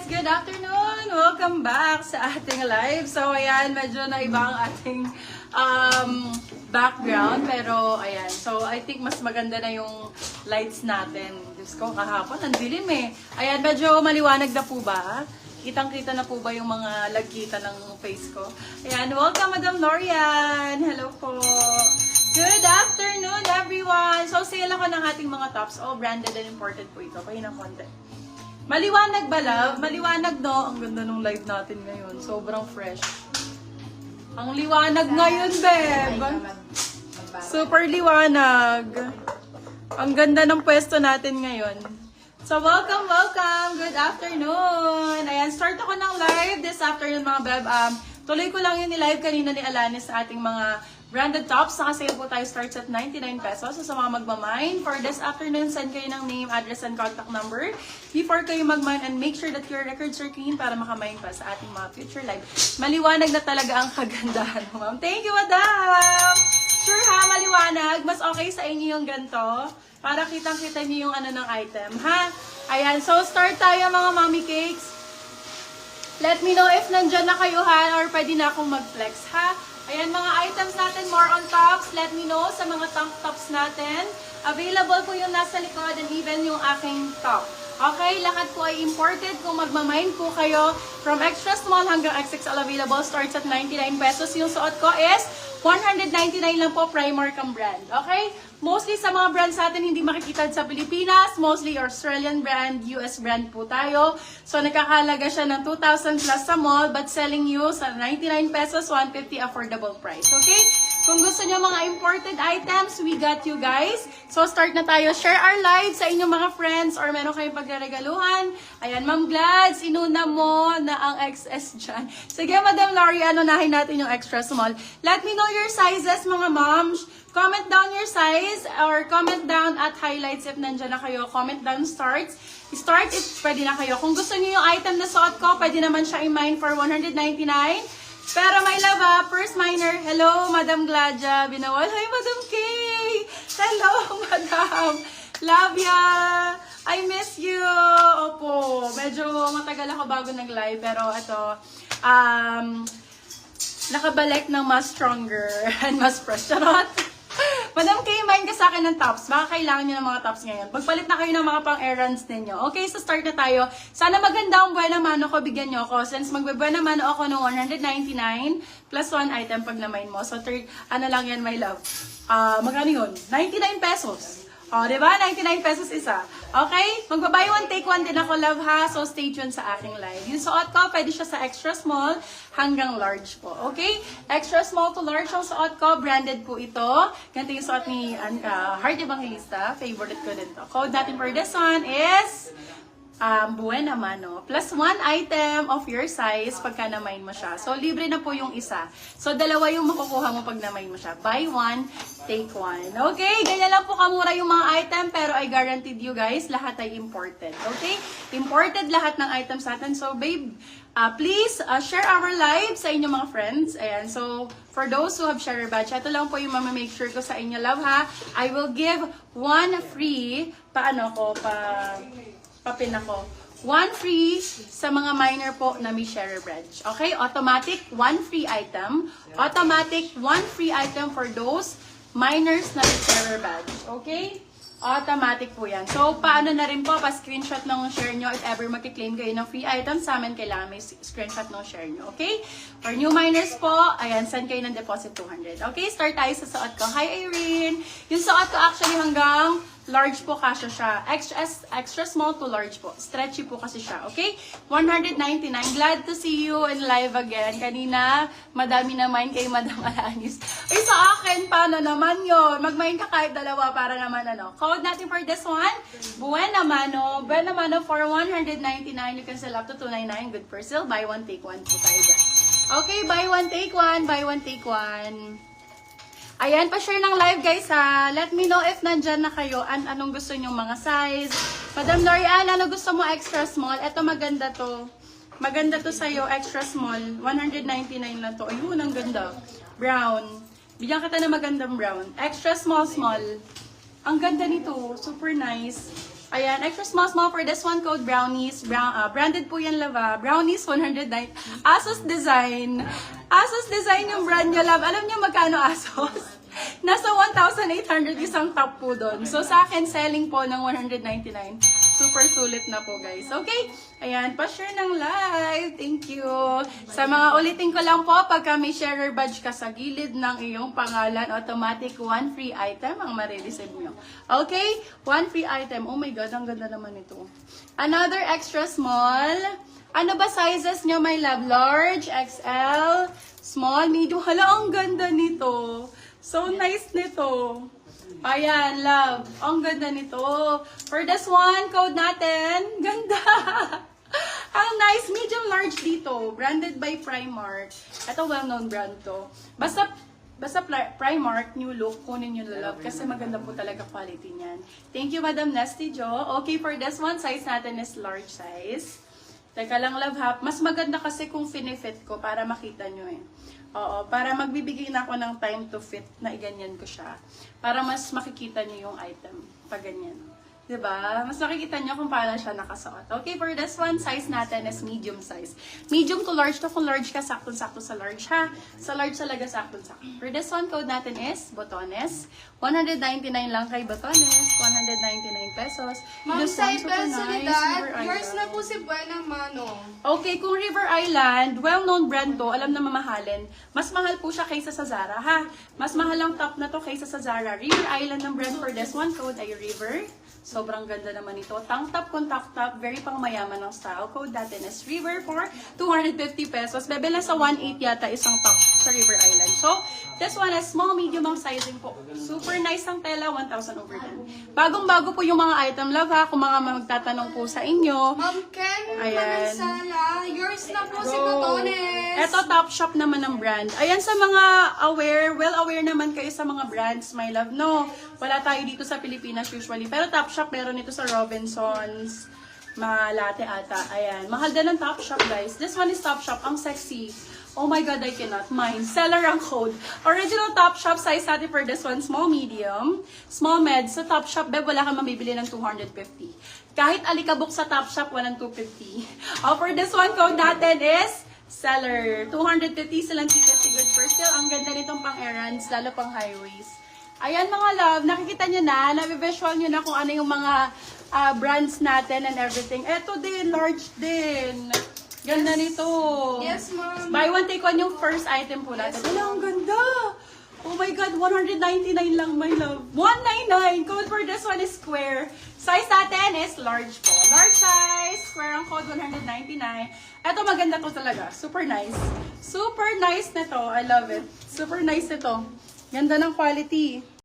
Good afternoon! Welcome back sa ating live. So, ayan, medyo naiba ang ating background. Pero, ayan. So, I think mas maganda na yung lights natin. Diyos ko, kahapon, ang dilim eh. Ayan, medyo maliwanag na po ba? Kitang-kita na po ba yung mga lagkita ng face ko? Ayan, welcome Madam Lorian! Hello po! Good afternoon, everyone! So, sale ako ng ating mga tops. All branded and imported po ito. Pahinang konti. Maliwanag ba, love? Maliwanag, no? Ang ganda ng live natin ngayon. Sobrang fresh. Ang liwanag ngayon, babe. Super liwanag. Ang ganda ng pwesto natin ngayon. So, welcome, welcome. Good afternoon. Ayan, start ako ng live this afternoon, mga babe. Tuloy ko lang yung ni-live kanina ni Alanis sa ating mga branded tops. Naka-sale po tayo, starts at 99 pesos. So, sa mga magmamine, for this afternoon, send kayo ng name, address, and contact number before kayo magmine, and make sure that your records are clean para makamine pa sa ating mga future live. Maliwanag na talaga ang kagandahan, ma'am. Thank you, madam! Sure ha, maliwanag. Mas okay sa inyo yung ganito para kitang-kita niyo yung ano ng item, ha? Ayan, so start tayo mga mommy cakes. Let me know if nandyan na kayo, ha, or pwede na akong mag-flex, ha? Ayan, mga items natin, more on tops. Let me know sa mga tank tops natin. Available po yung nasa likod and even yung aking top. Okay, lahat po ay imported. Kung magmamine po kayo, from extra small hanggang XXL available, starts at 99 pesos. Yung suot ko is 199 lang po, Primark ang brand. Okay? Mostly sa mga brands natin hindi makikita sa Pilipinas. Mostly Australian brand, US brand po tayo. So, nakakalaga siya ng 2,000 plus sa mall, but selling you sa 99 pesos, 150 affordable price. Okay? Kung gusto nyo mga imported items, we got you guys. So, start na tayo. Share our live sa inyong mga friends or meron kayong pagregaluhan. Ayan, Ma'am Glads, inuna mo na ang XS dyan. Sige, Madam Laurie, anunahin natin yung extra small. Let me know your sizes, mga moms. Comment down your size or comment down at highlights if nandyan na kayo. Comment down starts. Start it, pwede na kayo. Kung gusto niyo yung item na suot ko, pwede naman siya i-mine for 199. Pero my love, first miner, hello, Madam Gladia, binawal. Hi, Madam Kay! Hello, Madam! Love ya! I miss you! Opo, medyo matagal ako bago nag-live, pero ito, nakabalik ng mas stronger and mas fresh. Charot! Madam Kay, mine ka sa akin ng tops. Baka kailangan nyo ng mga tops ngayon. Pagpalit na kayo ng mga pang-errands ninyo. Okay, so start na tayo. Sana maganda ang buwan mano ko, bigyan nyo ako. Since magbubuwan mano ako ng 199 plus 1 item pag na-mine mo. So, ano lang yan, my love? Magkano yun? 99 pesos. O, diba? 99 pesos isa. Okay? Magbabuy one, take one din ako, love, ha? So, stay tuned sa aking live. Yung suot ko, pwede siya sa extra small hanggang large po. Okay? Extra small to large ang suot ko. Branded po ito. Ganito yung suot ni Heart Evangelista. Favorite ko din to. Code natin for this one is buena mano. Plus 1 item of your size pagka na-mine mo siya. So, libre na po yung isa. So, dalawa yung makukuha mo pag na-mine mo siya. Buy one, take one. Okay? Ganyan lang po kamura yung mga item, pero I guaranteed you guys, lahat ay imported. Okay? Imported lahat ng items natin. So, babe, please share our live sa inyong mga friends. Ayan. So, for those who have share badge, ito lang po yung make sure ko sa inyo, love, ha? I will give one free, papin ako. One free sa mga minor po na may share badge. Okay? Automatic, one free item. Automatic, one free item for those minors na may share badge. Okay? Automatic po yan. So, paano na rin po, pa-screenshot ng share nyo if ever mag-claim kayo ng free item sa amin, kailangan may screenshot ng share nyo. Okay? For new minors po, ayan, send kayo ng deposit 200. Okay? Start tayo sa suot ko. Hi, Irene! Yung suot ko actually hanggang large po kasya siya. Extra small to large po. Stretchy po kasi siya. Okay? 199. Glad to see you in live again. Kanina, madami naman kay Madam Alanis. Ay, sa akin, paano naman yun? Mag-mine ka kahit dalawa para naman ano. Code natin for this one, buena mano. Buena mano for 199. You can sell up to 299. Good for sale. Buy one, take one po tayo dyan. Okay, buy one, take one. Buy one, take one. Ayan, pa-share ng live guys ha. Let me know if nandyan na kayo. Anong gusto nyong mga size. Madam Lorian, ano gusto mo extra small? Ito maganda to. Maganda to sa'yo, extra small. 199 lang to. Ayun, ang ganda. Brown. Bigyan kita na magandang brown. Extra small. Ang ganda nito. Super nice. Ayan, extra small for this one, code Brownies. Branded po yan, love. Brownies, 109. Asos Design. Asos Design yung brand niya, love. Alam niyo magkano Asos? Nasa 1,800 isang top po doon. So, sa akin, selling po ng 199. Super sulit na po, guys. Okay? Ayan, pa-share ng live. Thank you. Sa mga ulitin ko lang po, pagka may sharer badge ka sa gilid ng iyong pangalan, automatic 1 free item ang marireceive nyo. Okay? 1 free item. Oh my God, ang ganda naman ito. Another extra small. Ano ba sizes nyo, my love? Large, XL, small, medium. Hala, ang ganda nito. So nice nito. Ayan, love. Ang ganda nito. For this one, code natin. Ganda. Ang nice. Medium large dito. Branded by Primark. Ito, well-known brand to. Basta Primark, new look, kunin nyo na love. Kasi maganda po talaga quality niyan. Thank you, Madam Nesty Jo. Okay, for this one, size natin is large size. Teka lang, love, ha. Mas maganda kasi kung finifit ko para makita nyo eh. Oo, para magbibigay na ako ng time to fit na iganyan ko siya. Para mas makikita niyo yung item pag ganyan. 'Di ba? Mas makikita niyo kung paano siya nakasuot. Okay, for this one, size natin is medium size. Medium to large to. Kung large ka, sakto-sakto sa large ha. Sa large talaga, sakto-sakto. For this one, code natin is Botones. 199 lang kay Botones. 199 pesos. Ma'am, This sa one, super nice. Ibesolidad, River yours Island. na po si Buenang Manong. Okay, kung River Island, well-known brand to, alam na mamahalin. Mas mahal po siya kaysa sa Zara, ha? Mas mahal ang top na to kaysa sa Zara. River Island ng brand for this one, code ay River. Sobrang ganda naman ito. Tank top, contact top, very pang mayaman ng style. Code natin is River for 250 pesos. Bebela sa 1.8 yata isang top sa River Island. So, this one is small, medium ang sizing po. Super nice ang tela, 1,000 over 10. Bagong-bago po yung mga item, love ha. Kung mga magtatanong po sa inyo. Ma'am Ken Ayan. Manansala, yours na po si Go. Botones. Ito, top shop naman ng brand. Ayan, sa mga well aware naman kayo sa mga brands, my love. No, wala tayo dito sa Pilipinas usually. Pero top shop, meron ito sa Robinsons, Malate ata. Ayan, mahal din ng top shop, guys. This one is top shop, ang sexy. Oh my God, I cannot mind. Seller ang code. Original top shop size natin for this one, small, medium, small, med. Sa top shop, beb, wala kang mamibili ng 250. Kahit alikabok sa top shop, walang 250. For this one, code natin is seller. 250 silang 350 good for still. Ang ganda nitong pang errands, lalo pang highways. Ayan mga love, nakikita nyo na, nabivisual nyo na kung ano yung mga brands natin and everything. Eto din, large din. Ganda nito. Yes, ma'am. Buy one, take one yung first item po natin. Yes, Wala, ang ganda. Oh my God, 199 lang, my love. 199. Code for this one is square. Size natin is large po. Large size, square ang code, 199. Ito maganda to talaga. Super nice. Super nice nito. I love it. Super nice nito. Ganda ng quality.